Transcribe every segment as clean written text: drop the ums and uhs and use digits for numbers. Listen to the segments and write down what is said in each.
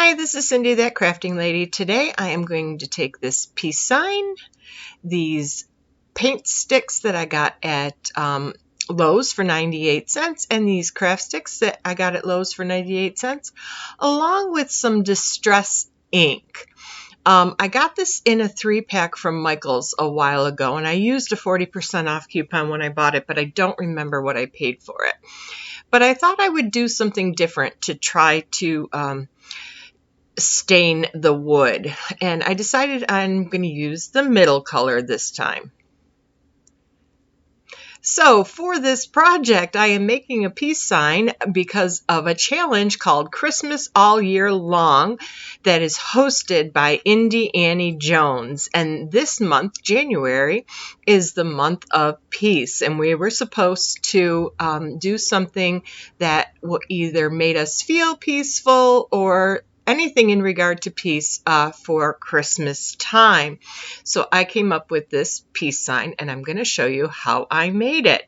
Hi, this is Cindy, that crafting lady. Today I am going to take this peace sign, these paint sticks that I got at Lowe's for 98 cents, and these craft sticks that I got at Lowe's for 98 cents, along with some distress ink. I got this in a 3-pack from Michael's a while ago, and I used a 40% off coupon when I bought it, but I don't remember what I paid for it. But I thought I would do something different to try to stain the wood, and I decided I'm going to use the middle color this time. So for this project, I am making a peace sign because of a challenge called Christmas All Year Long that is hosted by Indie Annie Jones. And this month, January, is the month of peace. And we were supposed to do something that either made us feel peaceful or anything in regard to peace for Christmas time. So I came up with this peace sign, and I'm going to show you how I made it.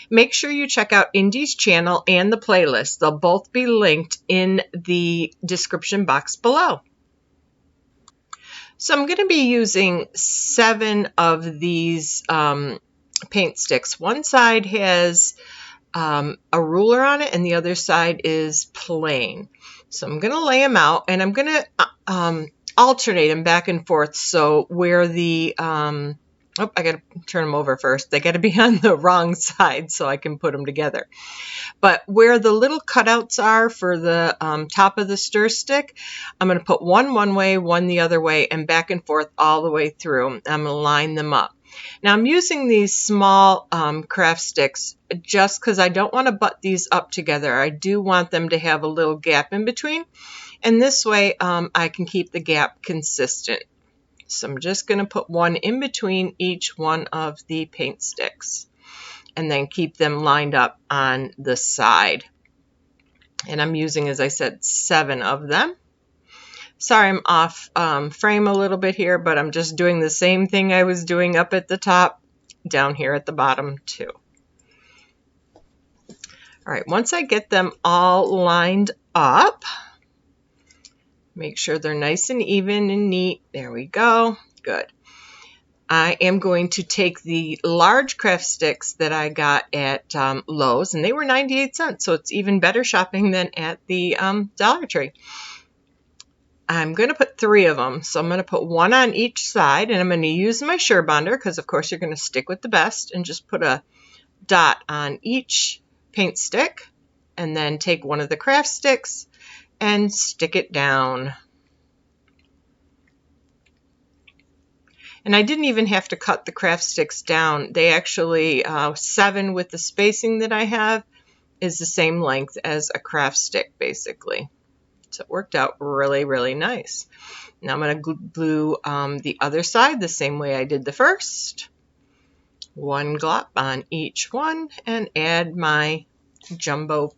Make sure you check out Indy's channel and the playlist. They'll both be linked in the description box below. So I'm going to be using 7 of these paint sticks. One side has a ruler on it, and the other side is plain. So I'm going to lay them out, and I'm going to alternate them back and forth. So where the, I got to turn them over first. They got to be on the wrong side so I can put them together. But where the little cutouts are for the top of the stir stick, I'm going to put one way, one the other way, and back and forth all the way through. I'm going to line them up. Now I'm using these small craft sticks just because I don't want to butt these up together. I do want them to have a little gap in between, and this way I can keep the gap consistent. So I'm just going to put one in between each one of the paint sticks and then keep them lined up on the side. And I'm using, as I said, 7 of them. Sorry, I'm off frame a little bit here, but I'm just doing the same thing I was doing up at the top, down here at the bottom too. All right, once I get them all lined up, make sure they're nice and even and neat. There we go. Good. I am going to take the large craft sticks that I got at Lowe's, and they were 98 cents, so it's even better shopping than at the Dollar Tree. I'm going to put 3 of them, so I'm going to put 1 on each side, and I'm going to use my Surebonder because, of course, you're going to stick with the best, and just put a dot on each paint stick, and then take one of the craft sticks and stick it down. And I didn't even have to cut the craft sticks down. They actually, 7 with the spacing that I have is the same length as a craft stick, basically. So it worked out really, really nice. Now I'm going to glue the other side the same way I did the first. 1 glop on each one, and add my jumbo.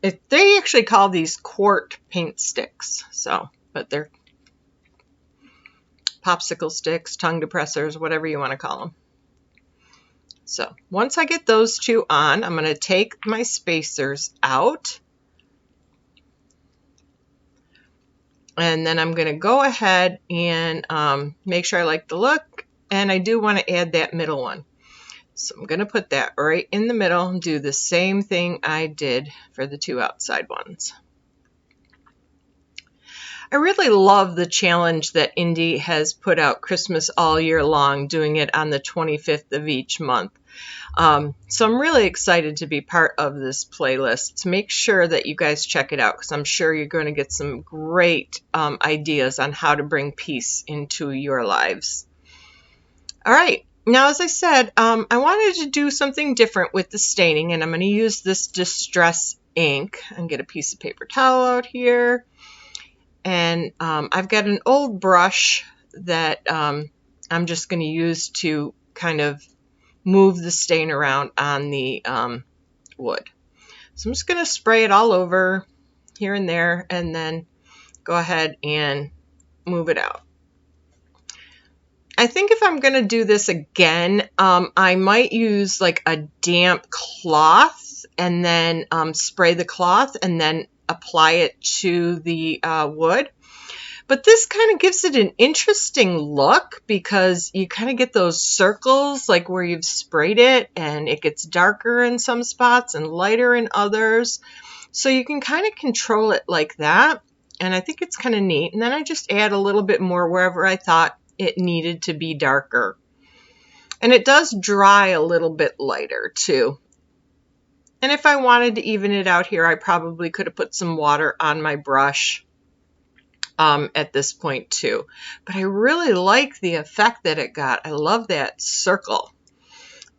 They actually call these quart paint sticks, but they're popsicle sticks, tongue depressors, whatever you want to call them. So once I get those 2 on, I'm going to take my spacers out, and then I'm going to go ahead and make sure I like the look, and I do want to add that middle one. So I'm going to put that right in the middle and do the same thing I did for the 2 outside ones. I really love the challenge that Indy has put out, Christmas All Year Long, doing it on the 25th of each month. So I'm really excited to be part of this playlist. To make sure that you guys check it out, because I'm sure you're going to get some great ideas on how to bring peace into your lives. All right. Now, as I said, I wanted to do something different with the staining, and I'm going to use this distress ink and get a piece of paper towel out here. And I've got an old brush that I'm just going to use to kind of move the stain around on the wood. So I'm just going to spray it all over here and there, and then go ahead and move it out. I think if I'm going to do this again, I might use like a damp cloth and then spray the cloth and then apply it to the wood. But this kind of gives it an interesting look because you kind of get those circles like where you've sprayed it, and it gets darker in some spots and lighter in others. So you can kind of control it like that. And I think it's kind of neat. And then I just add a little bit more wherever I thought it needed to be darker. And it does dry a little bit lighter too. And if I wanted to even it out here, I probably could have put some water on my brush at this point too. But I really like the effect that it got. I love that circle.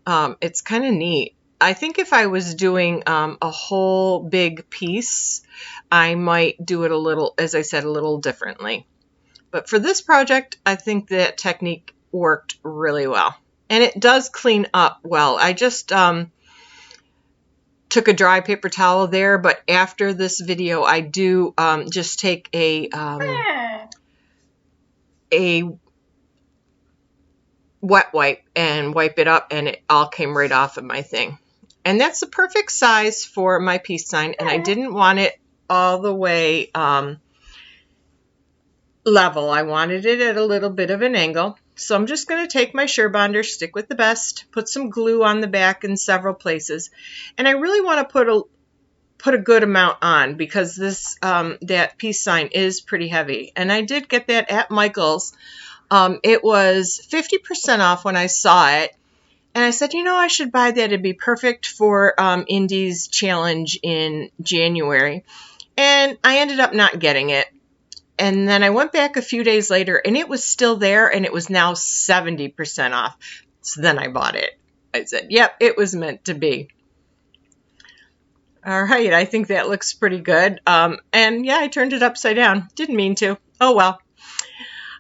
It's kind of neat. I think if I was doing a whole big piece, I might do it a little, as I said, a little differently. But for this project, I think that technique worked really well. And it does clean up well. I just took a dry paper towel there, but after this video, I do just take a wet wipe and wipe it up, and it all came right off of my thing. And that's the perfect size for my peace sign, and I didn't want it all the way level. I wanted it at a little bit of an angle. So I'm just going to take my Surebonder, stick with the best, put some glue on the back in several places. And I really want to put a good amount on because this that peace sign is pretty heavy. And I did get that at Michael's. It was 50% off when I saw it. And I said, you know, I should buy that. It'd be perfect for Indy's challenge in January. And I ended up not getting it. And then I went back a few days later, and it was still there, and it was now 70% off. So then I bought it. I said, yep, it was meant to be. All right, I think that looks pretty good. And yeah, I turned it upside down. Didn't mean to. Oh, well.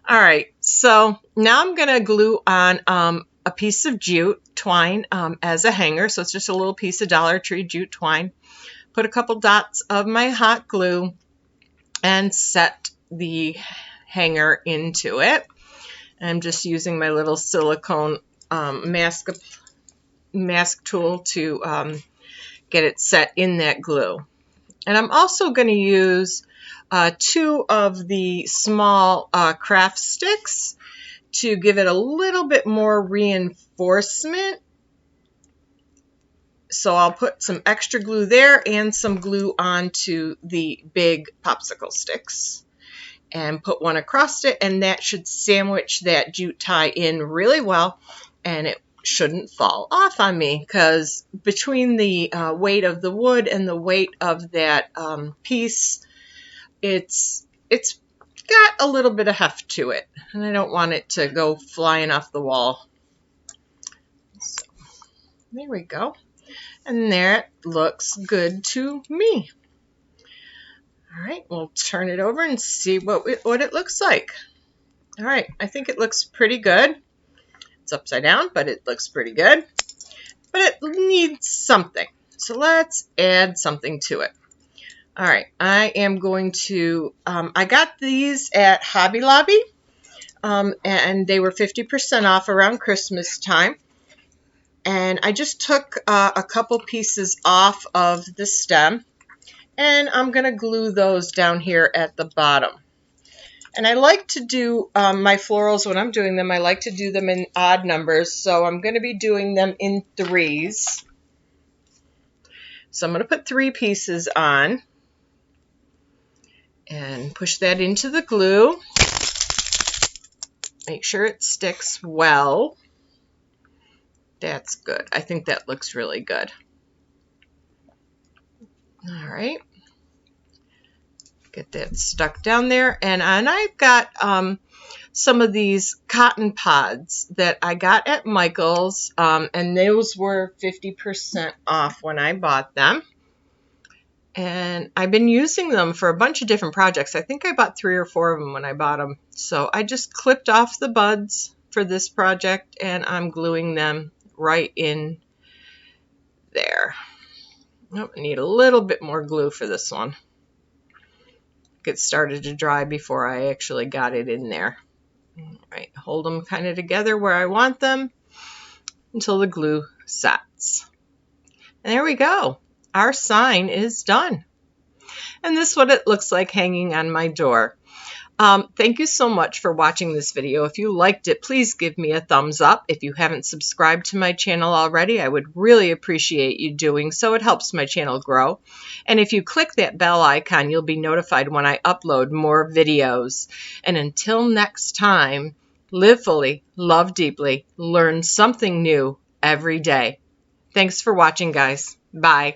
All right, so now I'm going to glue on a piece of jute twine as a hanger. So it's just a little piece of Dollar Tree jute twine. Put a couple dots of my hot glue and set the hanger into it. I'm just using my little silicone mask tool to get it set in that glue. And I'm also going to use 2 of the small craft sticks to give it a little bit more reinforcement. So I'll put some extra glue there and some glue onto the big popsicle sticks and put one across it, and that should sandwich that jute tie in really well, and it shouldn't fall off on me because between the weight of the wood and the weight of that piece, it's got a little bit of heft to it, and I don't want it to go flying off the wall. So there we go. And there it looks good to me. All right, we'll turn it over and see what it looks like. All right, I think it looks pretty good. It's upside down, but it looks pretty good. But it needs something. So let's add something to it. All right, I am going to, I got these at Hobby Lobby, and they were 50% off around Christmas time. And I just took a couple pieces off of the stem, and I'm going to glue those down here at the bottom. And I like to do my florals, when I'm doing them, I like to do them in odd numbers. So I'm going to be doing them in 3s. So I'm going to put 3 pieces on and push that into the glue. Make sure it sticks well. That's good. I think that looks really good. All right. Get that stuck down there. And I've got some of these cotton pods that I got at Michael's, and those were 50% off when I bought them. And I've been using them for a bunch of different projects. I think I bought 3 or 4 of them when I bought them. So I just clipped off the buds for this project, and I'm gluing them right in there. Oh, I need a little bit more glue for this one. It started to dry before I actually got it in there. All right, hold them kind of together where I want them until the glue sets. And there we go. our sign is done. And this is what it looks like hanging on my door. Thank you so much for watching this video. If you liked it, please give me a thumbs up. If you haven't subscribed to my channel already, I would really appreciate you doing so. It helps my channel grow. And if you click that bell icon, you'll be notified when I upload more videos. And until next time, live fully, love deeply, learn something new every day. Thanks for watching, guys. Bye.